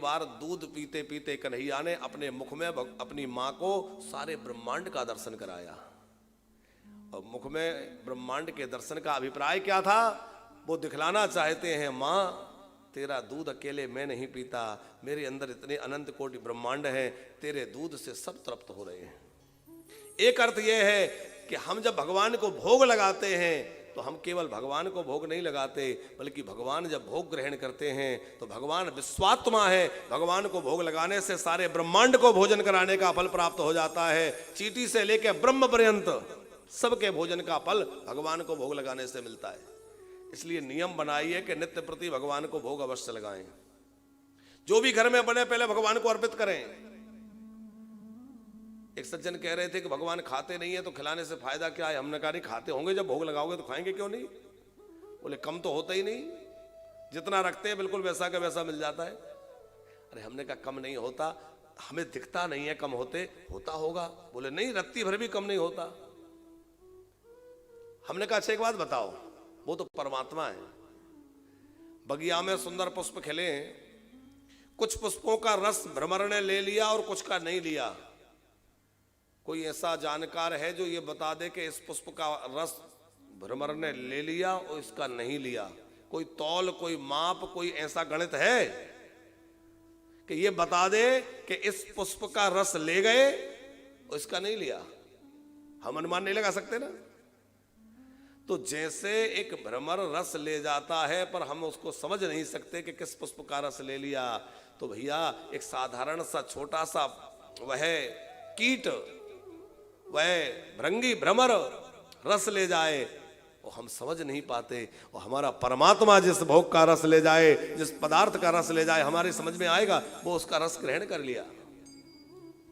बार दूध पीते पीते कन्हैया ने अपने मुख में अपनी माँ को सारे ब्रह्मांड का दर्शन कराया। और मुख में ब्रह्मांड के दर्शन का अभिप्राय क्या था? वो दिखलाना चाहते हैं, माँ तेरा दूध अकेले मैं नहीं पीता, मेरे अंदर इतने अनंत कोटि ब्रह्मांड हैं, तेरे दूध से सब तृप्त हो रहे हैं। एक अर्थ यह है कि हम जब भगवान को भोग लगाते हैं तो हम केवल भगवान को भोग नहीं लगाते, बल्कि भगवान जब भोग ग्रहण करते हैं तो भगवान विश्वात्मा है। भगवान को भोग लगाने से सारे ब्रह्मांड को भोजन कराने का फल प्राप्त हो जाता है। चींटी से लेकर ब्रह्म पर्यंत सबके भोजन का फल भगवान को भोग लगाने से मिलता है। इसलिए नियम बनाइए कि नित्य प्रति भगवान को भोग अवश्य लगाएं। जो भी घर में बने पहले भगवान को अर्पित करें। एक सज्जन कह रहे थे कि भगवान खाते नहीं है तो खिलाने से फायदा क्या है? हमने कहा नहीं, खाते होंगे, जब भोग लगाओगे तो खाएंगे क्यों नहीं? बोले कम तो होता ही नहीं, जितना रखते हैं बिल्कुल वैसा का वैसा मिल जाता है। अरे हमने कहा कम नहीं होता, हमें दिखता नहीं है कम होते, होता होगा। बोले नहीं, रत्ती भर भी कम नहीं होता। हमने कहा अच्छा एक बात बताओ, वो तो परमात्मा है। बगिया में सुंदर पुष्प खिले, कुछ पुष्पों का रस भ्रमर ने ले लिया और कुछ का नहीं लिया। कोई ऐसा जानकार है जो ये बता दे कि इस पुष्प का रस भ्रमर ने ले लिया और इसका नहीं लिया? कोई तौल, कोई माप, कोई ऐसा गणित है कि ये बता दे कि इस पुष्प का रस ले गए और इसका नहीं लिया? हम अनुमान नहीं लगा सकते ना। तो जैसे एक भ्रमर रस ले जाता है पर हम उसको समझ नहीं सकते कि किस पुष्प का रस ले लिया, तो भैया एक साधारण सा छोटा सा वह कीट, वह भृंगी भ्रमर रस ले जाए और हम समझ नहीं पाते, और हमारा परमात्मा जिस भोग का रस ले जाए, जिस पदार्थ का रस ले जाए, हमारी समझ में आएगा वो उसका रस ग्रहण कर लिया।